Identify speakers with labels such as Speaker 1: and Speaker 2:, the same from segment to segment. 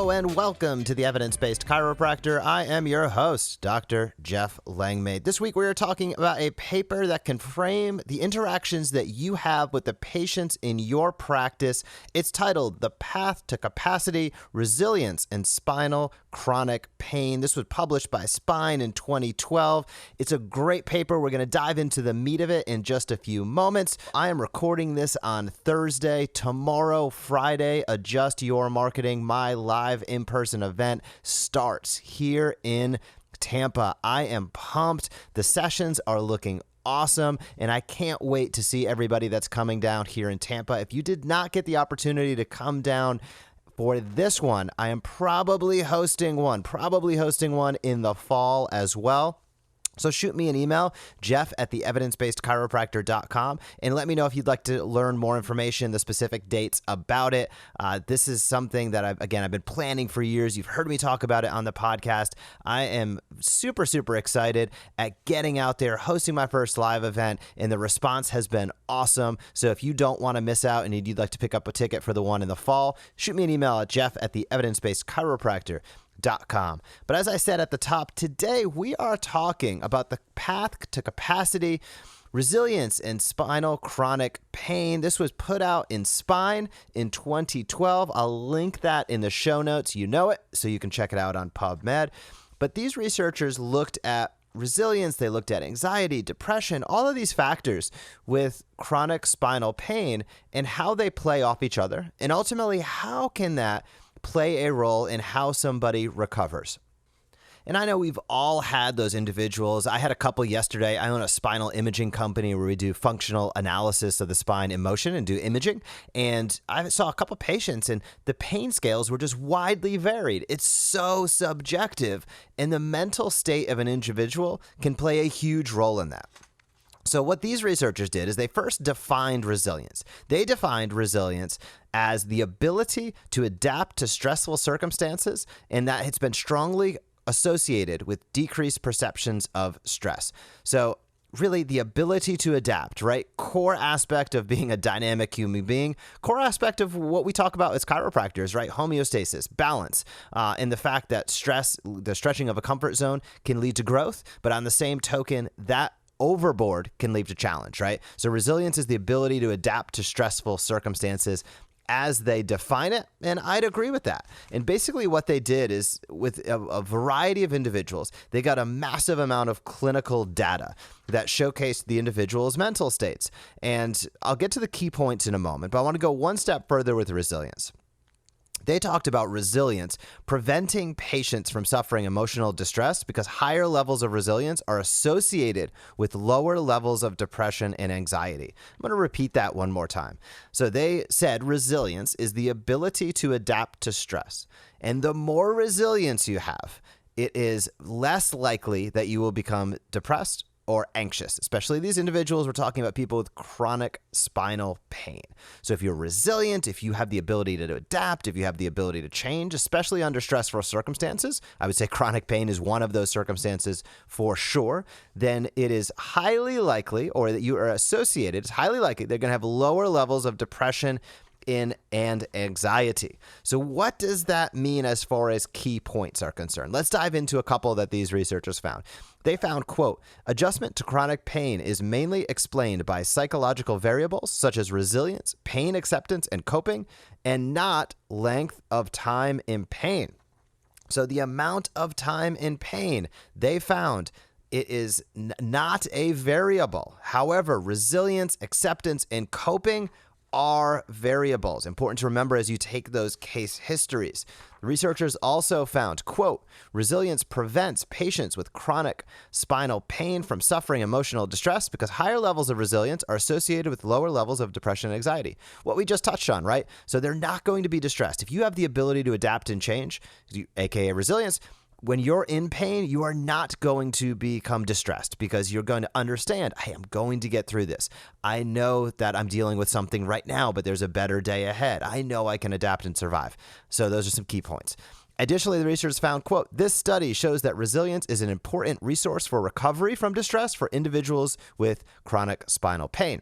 Speaker 1: Hello and welcome to the Evidence Based Chiropractor. I am your host, Dr. Jeff Langmaid. This week we are talking about a paper that can frame the interactions that you have with the patients in your practice. It's titled The Path to Capacity, Resilience, and Spinal Chronic Pain. This was published by Spine in 2012. It's a great paper. We're going to dive into the meat of it in just a few moments. I am recording this on Thursday. Tomorrow, Friday, Adjust Your Marketing, my live in-person event, starts here in Tampa. I am pumped. The sessions are looking awesome, and I can't wait to see everybody that's coming down here in Tampa. If you did not get the opportunity to come down for this one, I am probably hosting one in the fall as well. So shoot me an email, jeff@theevidencebasedchiropractor.com, and let me know if you'd like to learn more information, the specific dates about it. This is something that I've been planning for years. You've heard me talk about it on the podcast. I am super, super excited at getting out there, hosting my first live event, and the response has been awesome. So if you don't want to miss out and you'd like to pick up a ticket for the one in the fall, shoot me an email at jeff@theevidencebasedchiropractor.com. But as I said at the top, today we are talking about the path to capacity, resilience, and spinal chronic pain. This was put out in Spine in 2012. I'll link that in the show notes. You know it, so you can check it out on PubMed. But these researchers looked at resilience, they looked at anxiety, depression, all of these factors with chronic spinal pain and how they play off each other. And ultimately, how can that play a role in how somebody recovers? And I know we've all had those individuals. I had a couple yesterday. I own a spinal imaging company where we do functional analysis of the spine in motion and do imaging. And I saw a couple patients and the pain scales were just widely varied. It's so subjective, and the mental state of an individual can play a huge role in that. So what these researchers did is they first defined resilience. They defined resilience as the ability to adapt to stressful circumstances, and that it's been strongly associated with decreased perceptions of stress. So really the ability to adapt, right? Core aspect of being a dynamic human being, core aspect of what we talk about as chiropractors, right? Homeostasis, balance, and the fact that stress, the stretching of a comfort zone can lead to growth, but on the same token, that overboard can lead to challenge, right? So resilience is the ability to adapt to stressful circumstances as they define it, and I'd agree with that. And basically what they did is with a variety of individuals, they got a massive amount of clinical data that showcased the individual's mental states. And I'll get to the key points in a moment, but I want to go one step further with resilience. They talked about resilience preventing patients from suffering emotional distress because higher levels of resilience are associated with lower levels of depression and anxiety. I'm going to repeat that one more time. So they said resilience is the ability to adapt to stress. And the more resilience you have, it is less likely that you will become depressed or anxious, especially these individuals. We're talking about people with chronic spinal pain. So if you're resilient, if you have the ability to adapt, if you have the ability to change, especially under stressful circumstances, I would say chronic pain is one of those circumstances for sure, then it is highly likely, or that you are associated, it's highly likely they're going to have lower levels of depression and anxiety. So what does that mean as far as key points are concerned? Let's dive into a couple that these researchers found. They found, quote, adjustment to chronic pain is mainly explained by psychological variables such as resilience, pain acceptance, and coping, and not length of time in pain. So the amount of time in pain, they found it is not a variable. However, resilience, acceptance, and coping are variables. Important to remember as you take those case histories. The researchers also found, quote, resilience prevents patients with chronic spinal pain from suffering emotional distress because higher levels of resilience are associated with lower levels of depression and anxiety. What we just touched on, right? So they're not going to be distressed. If you have the ability to adapt and change, aka resilience, when you're in pain, you are not going to become distressed because you're going to understand, hey, I'm going to get through this. I know that I'm dealing with something right now, but there's a better day ahead. I know I can adapt and survive. So those are some key points. Additionally, the researchers found, quote, this study shows that resilience is an important resource for recovery from distress for individuals with chronic spinal pain.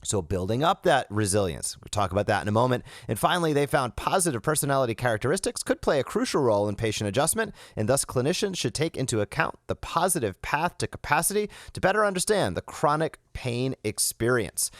Speaker 1: So building up that resilience, we'll talk about that in a moment. And finally, they found positive personality characteristics could play a crucial role in patient adjustment, and thus clinicians should take into account the positive path to capacity to better understand the chronic pain experience.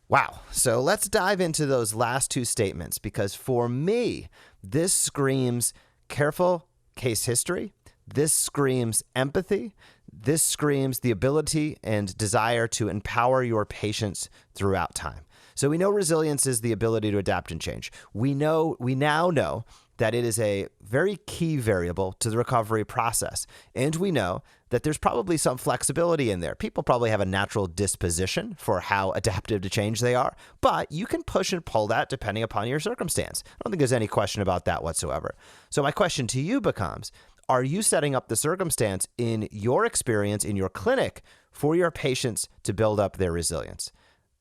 Speaker 1: Wow. So let's dive into those last two statements, because for me, this screams careful case history. This screams empathy. This screams the ability and desire to empower your patients throughout time. So we know resilience is the ability to adapt and change. We now know that it is a very key variable to the recovery process. And we know that there's probably some flexibility in there. People probably have a natural disposition for how adaptive to change they are, but you can push and pull that depending upon your circumstance. I don't think there's any question about that whatsoever. So my question to you becomes, are you setting up the circumstance in your experience, in your clinic, for your patients to build up their resilience?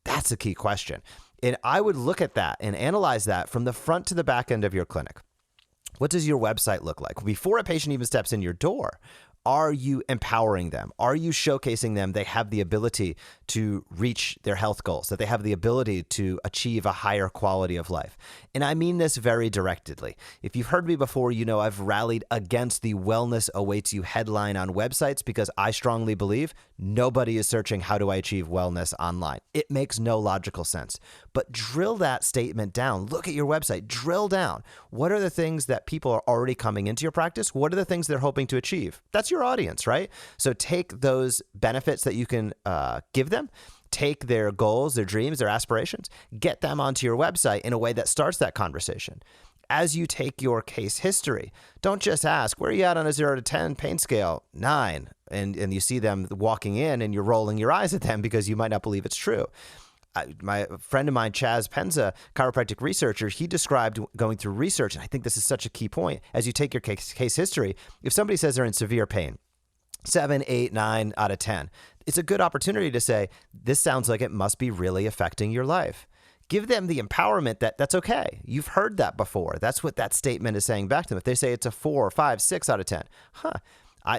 Speaker 1: That's a key question. And I would look at that and analyze that from the front to the back end of your clinic. What does your website look like? Before a patient even steps in your door, are you empowering them? Are you showcasing them they have the ability to reach their health goals, that they have the ability to achieve a higher quality of life? And I mean this very directly. If you've heard me before, you know I've rallied against the wellness awaits you headline on websites because I strongly believe nobody is searching how do I achieve wellness online. It makes no logical sense. But drill that statement down. Look at your website. Drill down. What are the things that people are already coming into your practice? What are the things they're hoping to achieve? That's your audience, right? So take those benefits that you can give them, take their goals, their dreams, their aspirations, get them onto your website in a way that starts that conversation. As you take your case history, don't just ask, where are you at on a 0 to 10 pain scale? 9. And you see them walking in and you're rolling your eyes at them because you might not believe it's true. My friend of mine, Chaz Penza, chiropractic researcher, he described going through research, and I think this is such a key point. As you take your case history, if somebody says they're in severe pain, 7, 8, 9 out of 10, it's a good opportunity to say, this sounds like it must be really affecting your life. Give them the empowerment that that's okay. You've heard that before. That's what that statement is saying back to them. If they say it's a 4, 5, 6 out of 10,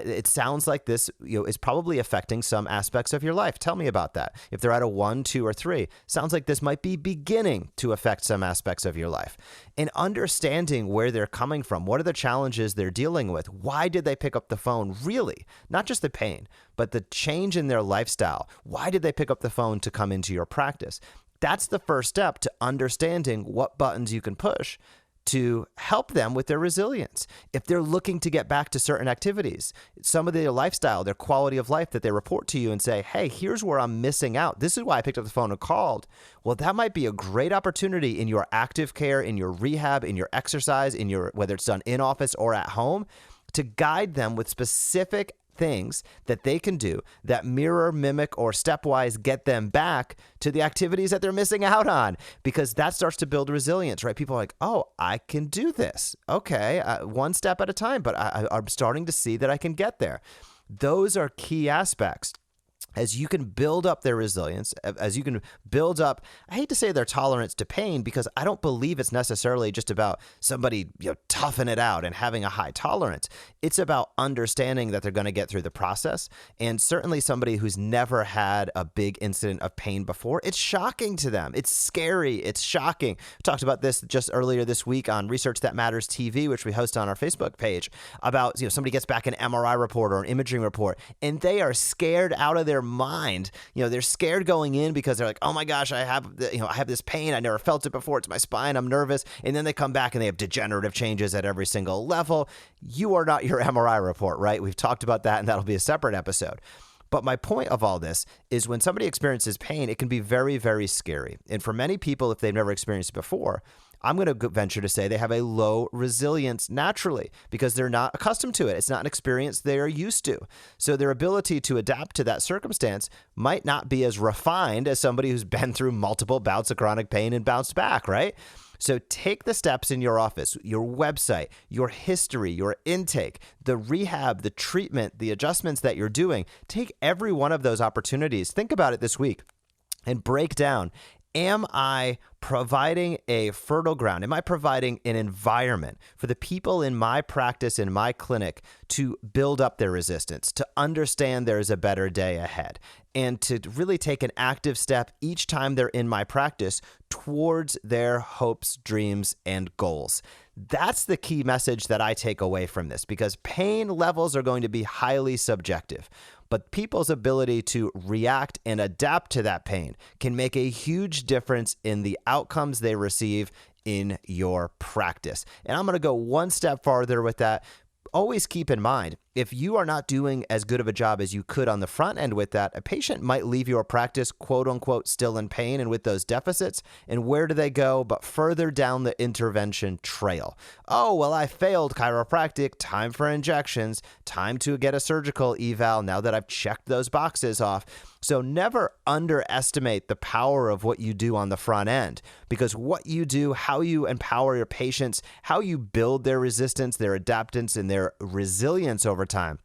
Speaker 1: it sounds like this is probably affecting some aspects of your life. Tell me about that. If they're at a 1, 2, or 3, sounds like this might be beginning to affect some aspects of your life. And understanding where they're coming from, what are the challenges they're dealing with? Why did they pick up the phone? Really, not just the pain, but the change in their lifestyle. Why did they pick up the phone to come into your practice? That's the first step to understanding what buttons you can push to help them with their resilience. If they're looking to get back to certain activities, some of their lifestyle, their quality of life that they report to you and say, hey, here's where I'm missing out. This is why I picked up the phone and called. Well, that might be a great opportunity in your active care, in your rehab, in your exercise, in your, whether it's done in office or at home, to guide them with specific things that they can do that mirror, mimic, or stepwise get them back to the activities that they're missing out on, because that starts to build resilience, right? People are like, oh, I can do this. Okay, one step at a time, but I'm starting to see that I can get there. Those are key aspects. As you can build up their resilience, as you can build up, I hate to say their tolerance to pain, because I don't believe it's necessarily just about somebody toughing it out and having a high tolerance. It's about understanding that they're going to get through the process. And certainly somebody who's never had a big incident of pain before, it's shocking to them. It's scary. It's shocking. We talked about this just earlier this week on Research That Matters TV, which we host on our Facebook page, about somebody gets back an MRI report or an imaging report, and they are scared out of their mind. They're scared going in because they're like, oh my gosh, I have this pain. I never felt it before. It's my spine. I'm nervous. And then they come back and they have degenerative changes at every single level. You are not your MRI report, right? We've talked about that, and that'll be a separate episode. But my point of all this is when somebody experiences pain, it can be very, very scary. And for many people, if they've never experienced it before, I'm going to venture to say they have a low resilience naturally because they're not accustomed to it. It's not an experience they are used to. So their ability to adapt to that circumstance might not be as refined as somebody who's been through multiple bouts of chronic pain and bounced back, right? So take the steps in your office, your website, your history, your intake, the rehab, the treatment, the adjustments that you're doing. Take every one of those opportunities. Think about it this week and break down Am I providing a fertile ground? Am I providing an environment for the people in my practice, in my clinic, to build up their resistance, to understand there is a better day ahead, and to really take an active step each time they're in my practice towards their hopes, dreams, and goals? That's the key message that I take away from this, because pain levels are going to be highly subjective. But people's ability to react and adapt to that pain can make a huge difference in the outcomes they receive in your practice. And I'm going to go one step farther with that. Always keep in mind, if you are not doing as good of a job as you could on the front end with that, a patient might leave your practice, quote unquote, still in pain and with those deficits. And where do they go but further down the intervention trail? Oh, well, I failed chiropractic. Time for injections. Time to get a surgical eval now that I've checked those boxes off. So never underestimate the power of what you do on the front end, because what you do, how you empower your patients, how you build their resistance, their adaptance, and their resilience over time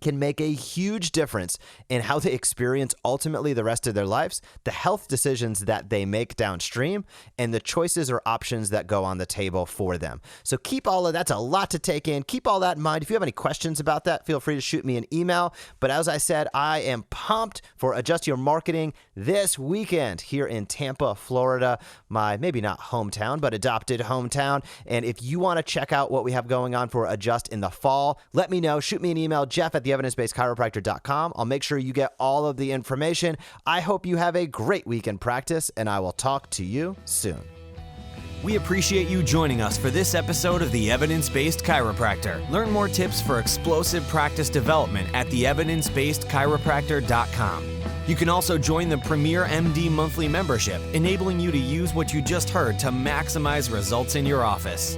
Speaker 1: can make a huge difference in how they experience ultimately the rest of their lives, the health decisions that they make downstream, and the choices or options that go on the table for them. So keep all of that's a lot to take in. Keep all that in mind. If you have any questions about that, feel free to shoot me an email. But as I said, I am pumped for Adjust Your Marketing this weekend here in Tampa, Florida, my maybe not hometown, but adopted hometown. And if you want to check out what we have going on for Adjust in the fall, let me know. Shoot me an email, Jeff at evidencebasedchiropractor.com. I'll make sure you get all of the information. I hope you have a great week in practice, and I will talk to you soon.
Speaker 2: We appreciate you joining us for this episode of the Evidence Based Chiropractor. Learn more tips for explosive practice development at theevidencebasedchiropractor.com. You can also join the Premier MD monthly membership, enabling you to use what you just heard to maximize results in your office.